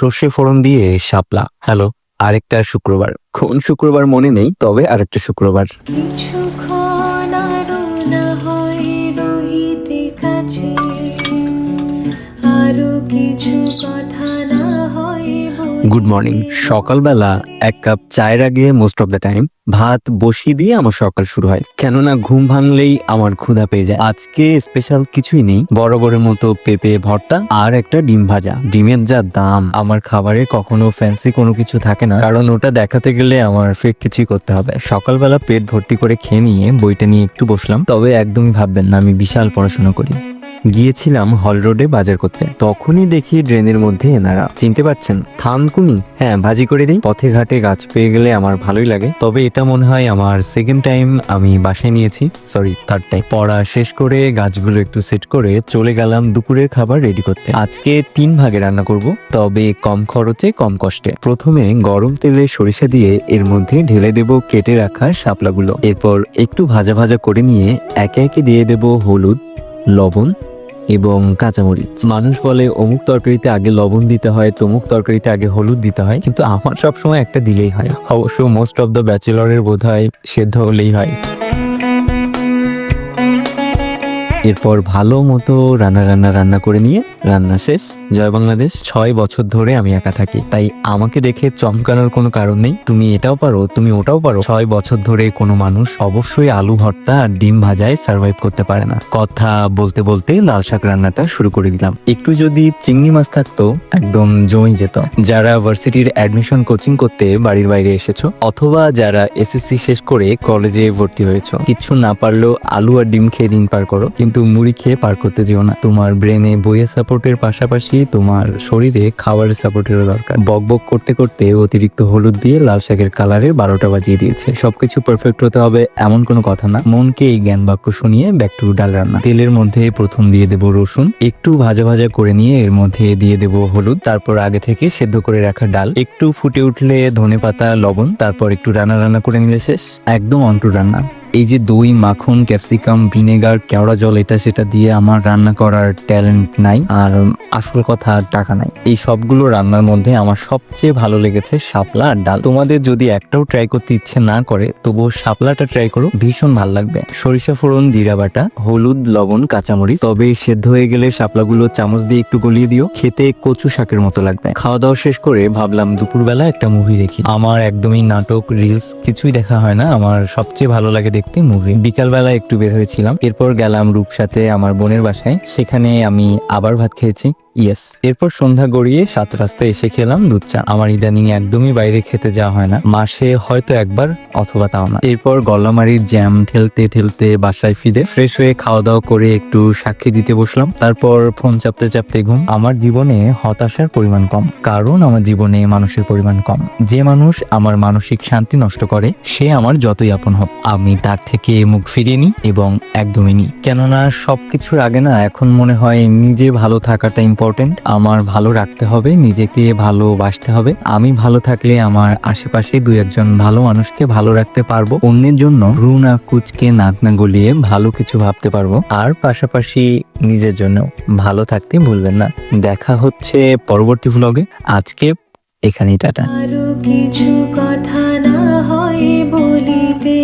সর্ষে ফোড়ন দিয়ে শাপলা। হ্যালো, আরেকটা শুক্রবার। কোন শুক্রবার মনে নেই, তবে আরেকটা শুক্রবার। কিছুক্ষণ আরো না হয় রহিতে কাছে, আরো কিছু কথা না হয় গুড মর্নিং। সকালবেলা এক কাপ চায়ের আগে মোস্ট অফ দ্য টাইম ভাত বসিয়ে দিয়ে আমার সকাল শুরু হয়, কেননা ঘুম ভাঙলেই আমার ক্ষুধা পেয়ে যায়। আজকে স্পেশাল কিছুই নেই, বরাবরের মতো পেঁপে ভর্তা আর একটা ডিম ভাজা। ডিমের যা দাম, আমার খাবারে কখনো ফ্যান্সি কোনো কিছু থাকে না, কারণ ওটা দেখাতে গেলে আমার ফেক কিছুই করতে হবে। সকালবেলা পেট ভর্তি করে খেয়ে নিয়ে বইটা নিয়ে একটু বসলাম, তবে একদমই ভাববেন না আমি বিশাল পড়াশোনা করি। গিয়েছিলাম হল রোডে বাজার করতে, তখনই দেখি ড্রেনের মধ্যে এনারা। চিনতে পারছেন থানকুনি? হ্যাঁ, ভাজি করে দিই। পথে ঘাটে গাছ পেয়ে গেলে আমার ভালোই লাগে, তবে এটা মনে হয় আমার সেকেন্ড টাইম আমি বাসায় নিয়েছি, সরি থার্ড টাইম। পড়া শেষ করে গাছগুলো একটু সেট করে চলে গেলাম দুপুরের খাবার রেডি করতে। আজকে 3 ভাগে রান্না করব, তবে কম খরচে কম কষ্টে। প্রথমে গরম তেলে সরিষা দিয়ে এর মধ্যে ঢেলে দেব কেটে রাখা শাপলাগুলো। এরপর একটু ভাজা ভাজা করে নিয়ে একে একে দিয়ে দেব হলুদ, লবণ এবং কাঁচামরিচ। মানুষ বলে অমুক তরকারিতে আগে লবণ দিতে হয়, তমুক তরকারিতে আগে হলুদ দিতে হয়, কিন্তু আমার সবসময় একটা দিলেই হয়। অবশ্য মোস্ট অফ দ্য ব্যাচেলরের বোধ হয় সেদ্ধ হলেই হয়। এরপর ভালো মতো রান্না করে নিয়ে রান্না শেষ। জয় বাংলাদেশ। 6 বছর ধরে আমি একা থাকি, তাই আমাকে দেখে চমকানোর কোনো কারণ নেই। তুমি এটাও পারো, তুমি ওটাও পারো। 6 বছর ধরে কোনো মানুষ অবশ্যই আলু ভর্তা আর ডিম ভাজায় সার্ভাইভ করতে পারে না। কথা বলতে বলতে লাল শাক রান্নাটা শুরু করে দিলাম। একটু যদি চিংড়ি মাছ থাকতো একদম জমে যেত। যারা ভার্সিটির অ্যাডমিশন কোচিং করতে বাড়ির বাইরে এসেছো, অথবা যারা এসএসসি শেষ করে কলেজে ভর্তি হয়েছো, কিছু না পারলেও আলু আর ডিম খেয়ে দিন পার করো, কিন্তু মুড়ি খেয়ে পার করতে যেও না। তোমার ব্রেনে বইয়ের সাপোর্টের পাশাপাশি তোমার শরীরে খাবারের সাপোর্টেরও দরকার। বক বক করতে করতে অতিরিক্ত হলুদ দিয়ে লাল শাকের কালারে 12টা বাজিয়ে দিয়েছে। সবকিছু পারফেক্ট হতে হবে এমন কোনো কথা না, মনকে এই জ্ঞান বাক্য শুনিয়ে ব্যাক টু ডাল রান্না। তেলের মধ্যে প্রথম দিয়ে দেব রসুন, একটু ভাজা ভাজা করে নিয়ে এর মধ্যে দিয়ে দেব হলুদ, তারপর আগে থেকে সেদ্ধ করে রাখা ডাল। একটু ফুটে উঠলে ধনেপাতা, লবণ, তারপর একটু রান্না করে নিলে শেষ। একদম অন্টু রান্না। এই যে দই, মাখন, ক্যাপসিকাম, ভিনেগার, কেওড়া জল, এটা সেটা দিয়ে আমার রান্না করার ট্যালেন্ট নাই, আর আসল কথা টাকা নাই। এই সবগুলো রান্নার মধ্যে আমার সবচেয়ে ভালো লেগেছে শাপলা আর ডাল। তোমাদের যদি একটাও ট্রাই করতে ইচ্ছে না করে, তবুও শাপলাটা ট্রাই করো, ভীষণ ভালো লাগবে। সরিষা ফোড়ন, জিরা বাটা, হলুদ, লবণ, কাঁচামরিচ। তবে সেদ্ধ হয়ে গেলে শাপলাগুলো চামচ দিয়ে একটু গলিয়ে দিও, খেতে কচু শাকের মতো লাগবে। খাওয়া দাওয়া শেষ করে ভাবলাম দুপুরবেলা একটা মুভি দেখি। আমার একদমই নাটক, রিলস কিছুই দেখা হয় না, আমার সবচেয়ে ভালো লাগে দেখতে মুভি। বিকালবেলা একটু বের হয়েছিলাম, এরপর গেলাম রূপসাতে আমার বোনের বাসায়, সেখানে আমি আবার ভাত খেয়েছি। এরপর সন্ধ্যা গড়িয়ে 7 রাস্তায় এসে খেলাম দুধ চা। আমার ইদানিং একদমই বাইরে খেতে যাওয়া হয় না, মাসে হয়তো একবার, অথবা তাও না। এরপর গল্লামারির জ্যাম ঠেলতে ঠেলতে বাসায় ফিরে ফ্রেশ হয়ে খাওয়া দাওয়া করে একটু সাক্ষী দিতে বসলাম। তারপর ফোন চাপতে চাপতে ঘুম। আমার জীবনে হতাশার পরিমাণ কম, কারণ আমার জীবনে মানুষের পরিমাণ কম। যে মানুষ আমার মানসিক শান্তি নষ্ট করে, সে আমার যতই আপন হোক, আমি তার থেকে মুখ ফিরিয়ে নিই, এবং একদমই নিই। কেননা সবকিছুর আগে না এখন মনে হয় নিজে ভালো থাকাটা ইম্পর্টেন্ট। আমার ভালো রাখতে হবে, নিজেকে ভালোবাসতে হবে। আমি ভালো থাকলে আমার আশেপাশে 2-1 ভালো মানুষকে ভালো রাখতে পারবো। অন্যের জন্য ভ্রু না কুচকে, নাক না গলিয়ে ভালো কিছু ভাবতে পারবো, আর পাশাপাশি নিজের জন্য ভালো থাকতে ভুলবেন না। দেখা হচ্ছে পরবর্তী ভ্লগে। আজকে এখানেই টাটা। আরো কিছু কথা না হয় বলিতে